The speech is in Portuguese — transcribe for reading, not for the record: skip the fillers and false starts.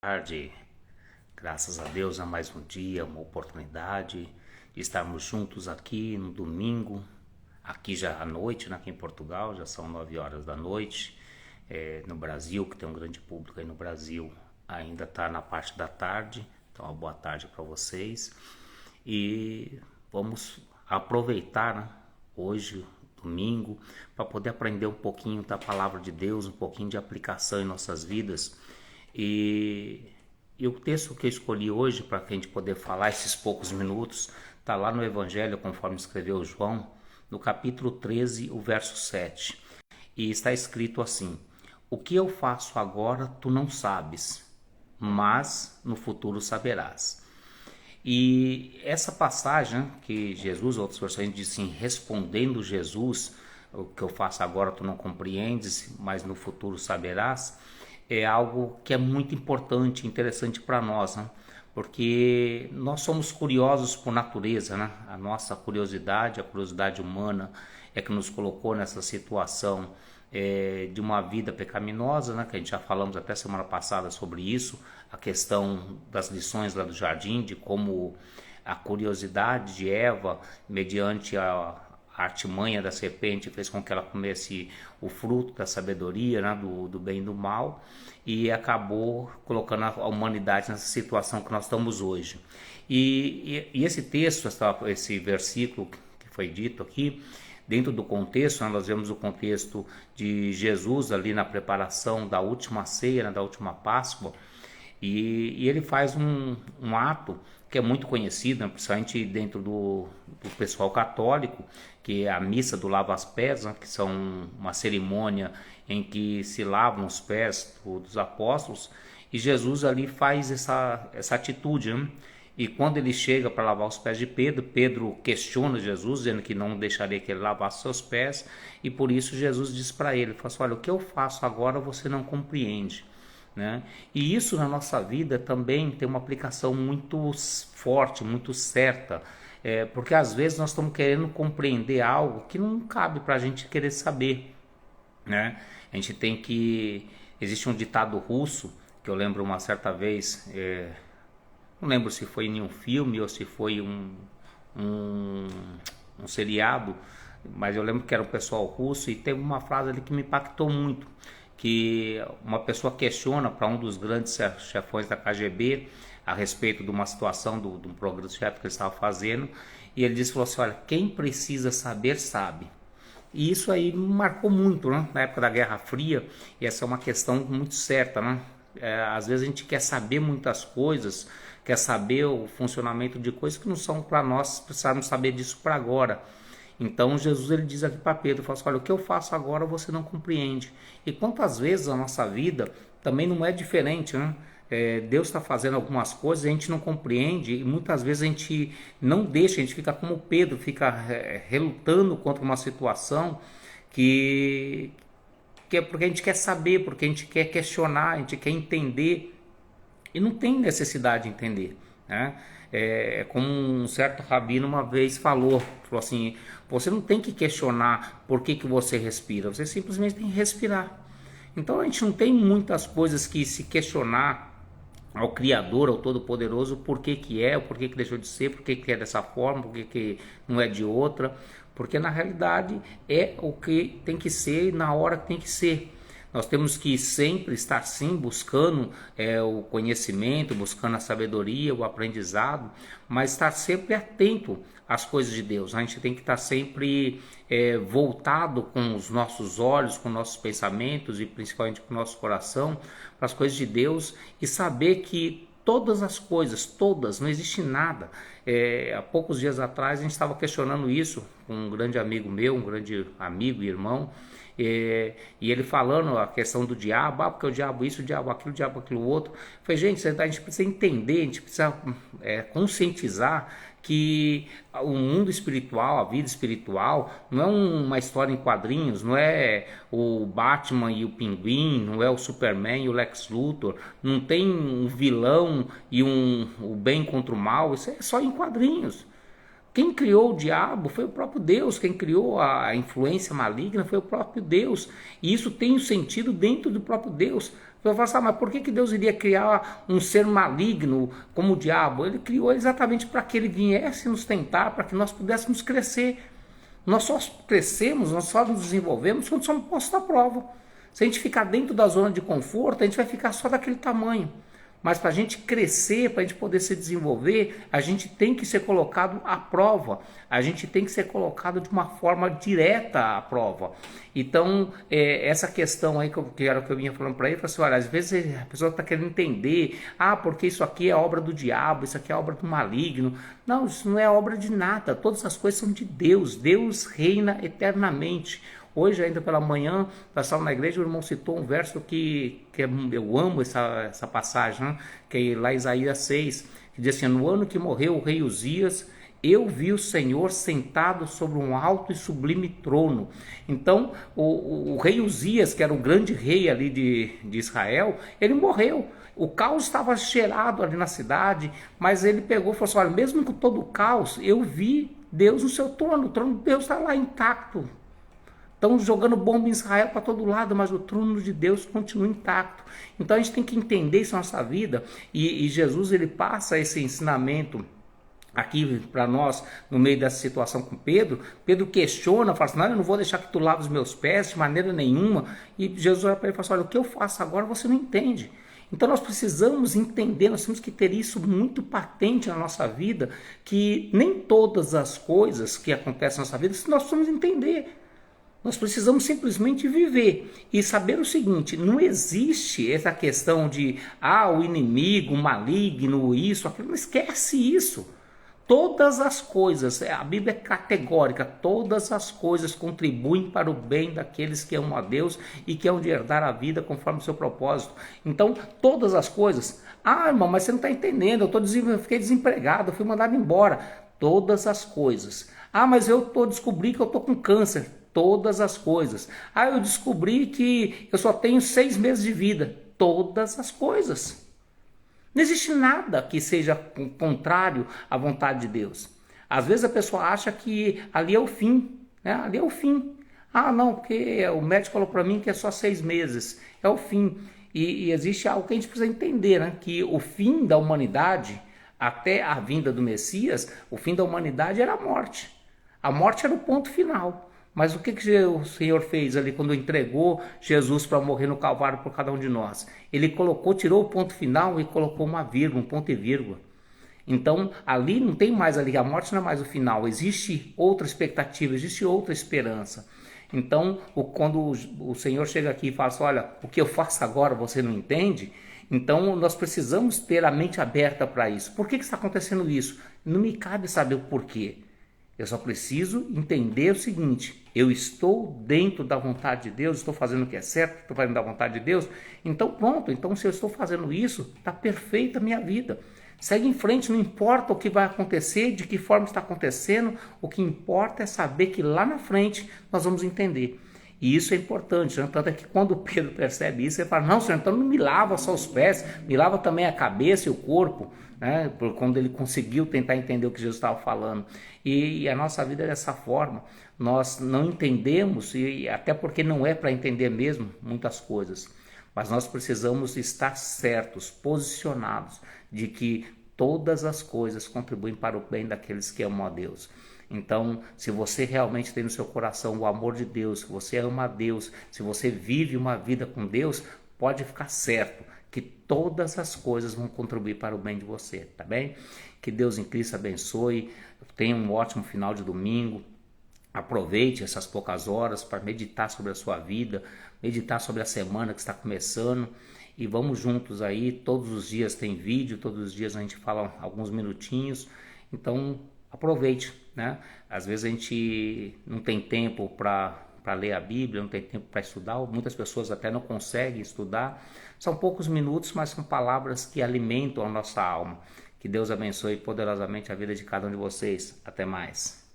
Tarde, graças a Deus, a mais um dia, uma oportunidade de estarmos juntos aqui no domingo, aqui já à noite, né, aqui em Portugal, já são 9 horas da noite. No Brasil, que tem um grande público aí no Brasil, ainda está na parte da tarde, então uma boa tarde para vocês. E vamos aproveitar, né, hoje, domingo, para poder aprender um pouquinho da palavra de Deus, um pouquinho de aplicação em nossas vidas. E, e o texto que eu escolhi hoje para a gente poder falar esses poucos minutos está lá no Evangelho, conforme escreveu João, no capítulo 13, o verso 7. E está escrito assim: O que eu faço agora tu não sabes, mas no futuro saberás. E essa passagem que Jesus, outras versões dizem assim, respondendo Jesus, o que eu faço agora tu não compreendes, mas no futuro saberás, é algo que é muito importante, interessante para nós, né? Porque nós somos curiosos por natureza, né? A nossa curiosidade, a curiosidade humana é que nos colocou nessa situação de uma vida pecaminosa, né? Que a gente já falamos até semana passada sobre isso, a questão das lições lá do jardim, de como a curiosidade de Eva, mediante a artimanha da serpente, fez com que ela comesse o fruto da sabedoria, né, do bem e do mal, e acabou colocando a humanidade nessa situação que nós estamos hoje. E esse texto, esse versículo que foi dito aqui, dentro do contexto, né, nós vemos o contexto de Jesus ali na preparação da última ceia, né, da última Páscoa, e ele faz um ato que é muito conhecido, né, principalmente dentro do pessoal católico, que é a missa do lava-pés, né, que são uma cerimônia em que se lavam os pés dos apóstolos, e Jesus ali faz essa atitude, né? E quando ele chega para lavar os pés de Pedro, Pedro questiona Jesus, dizendo que não deixaria que ele lavasse seus pés, e por isso Jesus diz para ele, fala assim, olha, o que eu faço agora você não compreende. Né? E isso na nossa vida também tem uma aplicação muito forte, muito certa, porque às vezes nós estamos querendo compreender algo que não cabe para a gente querer saber, né? A gente tem que... Existe um ditado russo que eu lembro uma certa vez, não lembro se foi em um filme ou se foi um, um seriado, mas eu lembro que era um pessoal russo e teve uma frase ali que me impactou muito, que uma pessoa questiona para um dos grandes chefões da KGB a respeito de uma situação, de um projeto que ele estava fazendo, e ele disse, falou assim, olha, quem precisa saber, sabe. E isso aí me marcou muito, né? Na época da Guerra Fria, e essa é uma questão muito certa, né? Às vezes a gente quer saber muitas coisas, quer saber o funcionamento de coisas que não são para nós precisarmos saber disso para agora. Então Jesus ele diz aqui para Pedro, fala assim, olha, o que eu faço agora você não compreende. E quantas vezes a nossa vida também não é diferente, né? Deus está fazendo algumas coisas, a gente não compreende e muitas vezes a gente não deixa, a gente fica como Pedro, fica relutando contra uma situação que é porque a gente quer saber, porque a gente quer questionar, a gente quer entender e não tem necessidade de entender, né? Como um certo rabino uma vez falou assim, você não tem que questionar por que você respira, você simplesmente tem que respirar. Então a gente não tem muitas coisas que se questionar ao Criador, ao Todo-Poderoso, por que é, por que deixou de ser, por que é dessa forma, por que não é de outra, porque na realidade é o que tem que ser na hora que tem que ser. Nós temos que sempre estar sim buscando o conhecimento, buscando a sabedoria, o aprendizado, mas estar sempre atento às coisas de Deus. A gente tem que estar sempre voltado com os nossos olhos, com nossos pensamentos e principalmente com o nosso coração para as coisas de Deus e saber que todas as coisas, todas, não existe nada. Há poucos dias atrás a gente estava questionando isso com um grande amigo meu, um grande amigo e irmão, e ele falando a questão do diabo, porque o diabo isso, o diabo aquilo outro. Eu falei, gente, a gente precisa entender, a gente precisa conscientizar que o mundo espiritual, a vida espiritual, não é uma história em quadrinhos, não é o Batman e o Pinguim, não é o Superman e o Lex Luthor, não tem um vilão e o bem contra o mal, isso é só em quadrinhos. Quem criou o diabo foi o próprio Deus, quem criou a influência maligna foi o próprio Deus, e isso tem um sentido dentro do próprio Deus. Você vai falar, mas por que Deus iria criar um ser maligno como o diabo? Ele criou exatamente para que ele viesse nos tentar, para que nós pudéssemos crescer. Nós só crescemos, nós só nos desenvolvemos quando somos postos à prova. Se a gente ficar dentro da zona de conforto, a gente vai ficar só daquele tamanho. Mas para a gente crescer, para a gente poder se desenvolver, a gente tem que ser colocado à prova. A gente tem que ser colocado de uma forma direta à prova. Então, essa questão aí que era o que eu vinha falando para ele, eu falei assim, olha, às vezes a pessoa está querendo entender, porque isso aqui é obra do diabo, isso aqui é obra do maligno. Não, isso não é obra de nada. Todas as coisas são de Deus. Deus reina eternamente. Hoje, ainda pela manhã, nós estávamos na igreja, o irmão citou um verso que eu amo essa passagem, né? Que é lá Isaías 6, que diz assim, no ano que morreu o rei Uzias, eu vi o Senhor sentado sobre um alto e sublime trono. Então, o rei Uzias, que era o grande rei ali de Israel, ele morreu. O caos estava cheirado ali na cidade, mas ele pegou e falou assim, olha, mesmo com todo o caos, eu vi Deus no seu trono, o trono de Deus está lá intacto. Estão jogando bomba em Israel para todo lado, mas o trono de Deus continua intacto. Então a gente tem que entender isso na nossa vida, e Jesus ele passa esse ensinamento aqui para nós no meio dessa situação com Pedro. Pedro questiona, fala assim, não, eu não vou deixar que tu lave os meus pés de maneira nenhuma. E Jesus olha para ele e fala assim, olha, o que eu faço agora você não entende. Então nós precisamos entender, nós temos que ter isso muito patente na nossa vida, que nem todas as coisas que acontecem na nossa vida nós precisamos entender. Nós precisamos simplesmente viver e saber o seguinte, não existe essa questão de, o inimigo, o maligno, isso, aquilo, não esquece isso. Todas as coisas, a Bíblia é categórica, todas as coisas contribuem para o bem daqueles que amam a Deus e que hão de herdar a vida conforme o seu propósito. Então, todas as coisas, irmão, mas você não está entendendo, eu fiquei desempregado, eu fui mandado embora. Todas as coisas. Mas eu descobri que eu estou com câncer. Todas as coisas. Eu descobri que eu só tenho 6 meses de vida. Todas as coisas. Não existe nada que seja contrário à vontade de Deus. Às vezes a pessoa acha que ali é o fim, né? Ali é o fim. Não, porque o médico falou para mim que é só 6 meses. É o fim. E existe algo que a gente precisa entender, né? Que o fim da humanidade, até a vinda do Messias, o fim da humanidade era a morte. A morte era o ponto final. Mas o que o Senhor fez ali quando entregou Jesus para morrer no Calvário por cada um de nós? Ele tirou o ponto final e colocou uma vírgula, um ponto e vírgula. Então ali não tem mais ali, a morte não é mais o final, existe outra expectativa, existe outra esperança. Então quando o Senhor chega aqui e fala assim, olha, o que eu faço agora você não entende? Então nós precisamos ter a mente aberta para isso. Por que está acontecendo isso? Não me cabe saber o porquê. Eu só preciso entender o seguinte, eu estou dentro da vontade de Deus, estou fazendo o que é certo, estou fazendo da vontade de Deus, então pronto, então se eu estou fazendo isso, está perfeita a minha vida. Segue em frente, não importa o que vai acontecer, de que forma está acontecendo, o que importa é saber que lá na frente nós vamos entender. E isso é importante, né? Tanto é que quando Pedro percebe isso, ele fala, não, Senhor, então não me lava só os pés, me lava também a cabeça e o corpo, né? Quando ele conseguiu tentar entender o que Jesus estava falando. E a nossa vida é dessa forma, nós não entendemos, e até porque não é para entender mesmo muitas coisas, mas nós precisamos estar certos, posicionados, de que todas as coisas contribuem para o bem daqueles que amam a Deus. Então, se você realmente tem no seu coração o amor de Deus, se você ama a Deus, se você vive uma vida com Deus, pode ficar certo que todas as coisas vão contribuir para o bem de você, tá bem? Que Deus em Cristo abençoe, tenha um ótimo final de domingo, aproveite essas poucas horas para meditar sobre a sua vida, meditar sobre a semana que está começando, e vamos juntos aí, todos os dias tem vídeo, todos os dias a gente fala alguns minutinhos, então aproveite, né? Às vezes a gente não tem tempo para ler a Bíblia, não tem tempo para estudar, muitas pessoas até não conseguem estudar, são poucos minutos, mas são palavras que alimentam a nossa alma. Que Deus abençoe poderosamente a vida de cada um de vocês. Até mais.